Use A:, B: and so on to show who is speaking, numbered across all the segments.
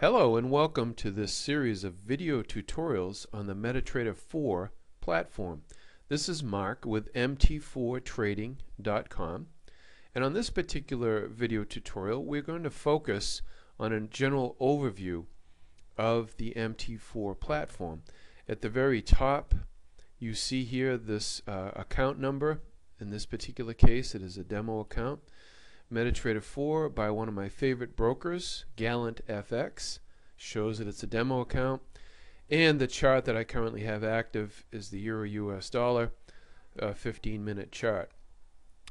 A: Hello and welcome to this series of video tutorials on the MetaTrader 4 platform. This is Mark with mt4trading.com, and on this particular video tutorial we're going to focus on a general overview of the MT4 platform. At the very top you see here this account number. In this particular case it is a demo account. MetaTrader 4 by one of my favorite brokers, Gallant FX, shows that it's a demo account, and the chart that I currently have active is the Euro US dollar 15-minute chart.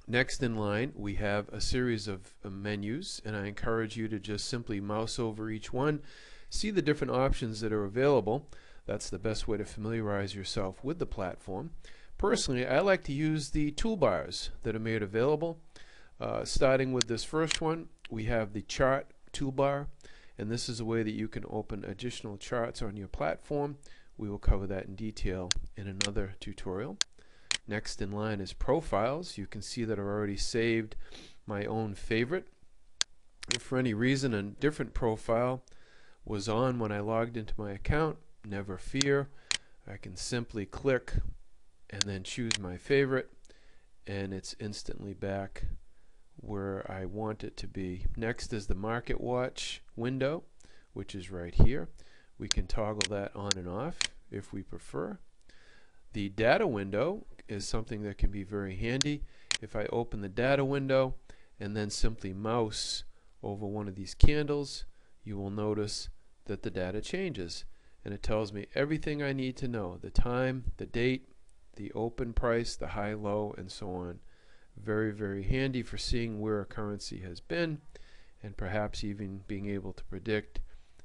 A: Next in line we have a series of menus, and I encourage you to just simply mouse over each one, see the different options that are available. That's the best way to familiarize yourself with the platform. Personally, I like to use the toolbars that are made available. Starting with this first one, we have the chart toolbar, and this is a way that you can open additional charts on your platform. We will cover that in detail in another tutorial. Next in line is profiles. You can see that I've already saved my own favorite. If for any reason a different profile was on when I logged into my account, never fear. I can simply click and then choose my favorite, and it's instantly back where I want it to be. Next is the market watch window, which is right here. We can toggle that on and off if we prefer. The data window is something that can be very handy. If I open the data window and then simply mouse over one of these candles, you will notice that the data changes, and it tells me everything I need to know: the time, the date, the open price, the high, low, and so on. Very, very handy for seeing where a currency has been, and perhaps even being able to predict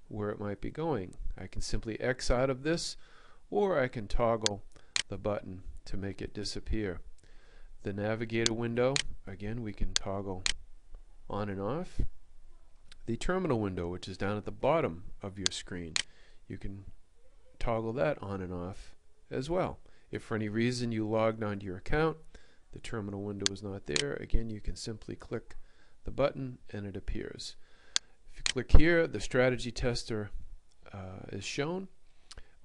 A: where it might be going. I can simply X out of this, or I can toggle the button to make it disappear. The navigator window, again, we can toggle on and off. The terminal window, which is down at the bottom of your screen, you can toggle that on and off as well. If for any reason you logged onto your account, the terminal window is not there, again, you can simply click the button and it appears. If you click here, the strategy tester is shown.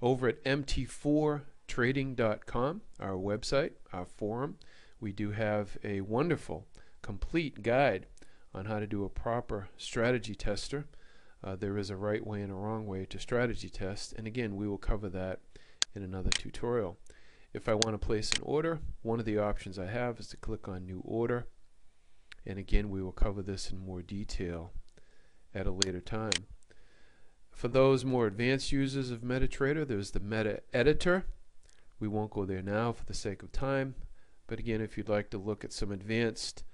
A: Over at mt4trading.com, our website, our forum, we do have a wonderful, complete guide on how to do a proper strategy tester. There is a right way and a wrong way to strategy test, and again, we will cover that in another tutorial. If I want to place an order, one of the options I have is to click on New Order, and again, we will cover this in more detail at a later time. For those more advanced users of MetaTrader, there's the Meta Editor. We won't go there now for the sake of time, but again, if you'd like to look at some advanced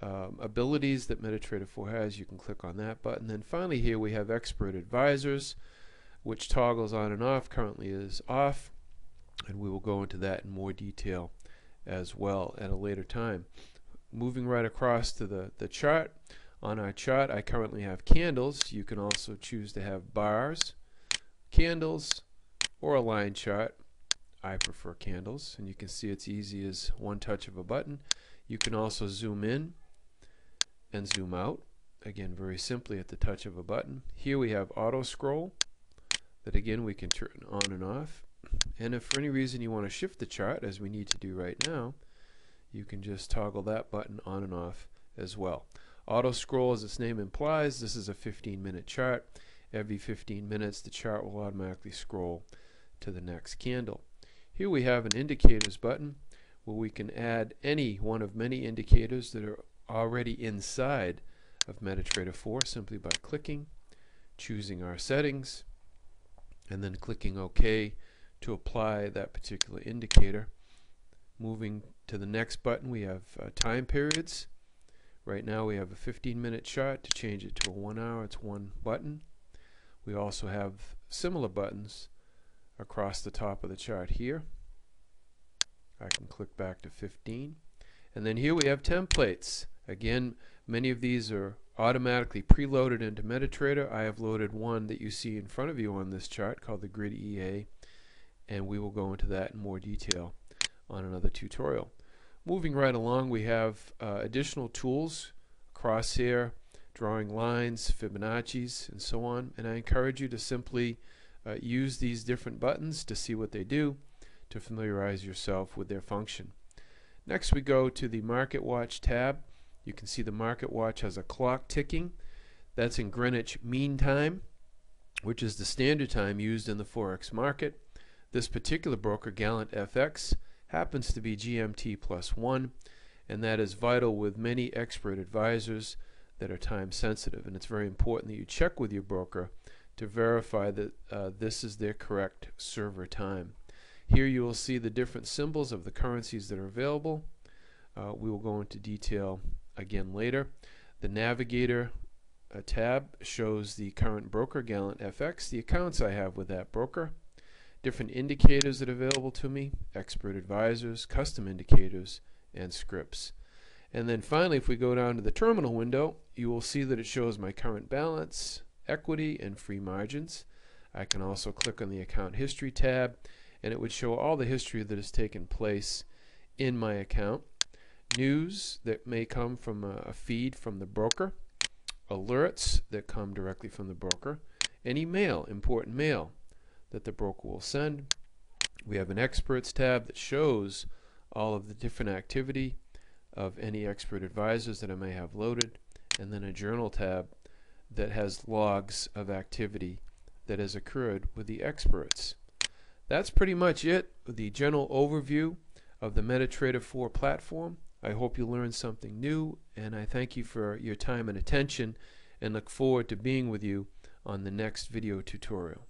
A: abilities that MetaTrader 4 has, you can click on that button. Then finally here we have Expert Advisors, which toggles on and off. Currently is off, and we will go into that in more detail as well at a later time. Moving right across to the chart. On our chart, I currently have candles. You can also choose to have bars, candles, or a line chart. I prefer candles, and you can see it's easy as one touch of a button. You can also zoom in and zoom out, again very simply at the touch of a button. Here we have auto scroll that again we can turn on and off. And if for any reason you want to shift the chart, as we need to do right now, you can just toggle that button on and off as well. Auto scroll, as its name implies, this is a 15-minute chart. Every 15 minutes the chart will automatically scroll to the next candle. Here we have an indicators button where we can add any one of many indicators that are already inside of MetaTrader 4 simply by clicking, choosing our settings, and then clicking OK to apply that particular indicator. Moving to the next button, we have time periods. Right now we have a 15-minute chart. To change it to a 1 hour, it's one button. We also have similar buttons across the top of the chart here. I can click back to 15. And then here we have templates. Again, many of these are automatically preloaded into MetaTrader. I have loaded one that you see in front of you on this chart called the Grid EA, and we will go into that in more detail on another tutorial. Moving right along, we have additional tools, crosshair, drawing lines, Fibonacci's, and so on. And I encourage you to simply use these different buttons to see what they do, to familiarize yourself with their function. Next we go to the Market Watch tab. You can see the Market Watch has a clock ticking. That's in Greenwich Mean Time, which is the standard time used in the Forex market. This particular broker, Gallant FX, happens to be GMT +1, and that is vital with many expert advisors that are time sensitive. And it's very important that you check with your broker to verify that this is their correct server time. Here you will see the different symbols of the currencies that are available. We will go into detail again later. The Navigator tab shows the current broker, Gallant FX, the accounts I have with that broker, different indicators that are available to me, expert advisors, custom indicators, and scripts. And then finally, if we go down to the terminal window, you will see that it shows my current balance, equity, and free margins. I can also click on the account history tab, and it would show all the history that has taken place in my account, news that may come from a feed from the broker, alerts that come directly from the broker, any mail, important mail that the broker will send. We have an experts tab that shows all of the different activity of any expert advisors that I may have loaded, and then a journal tab that has logs of activity that has occurred with the experts. That's pretty much it, the general overview of the MetaTrader 4 platform. I hope you learned something new, and I thank you for your time and attention, and look forward to being with you on the next video tutorial.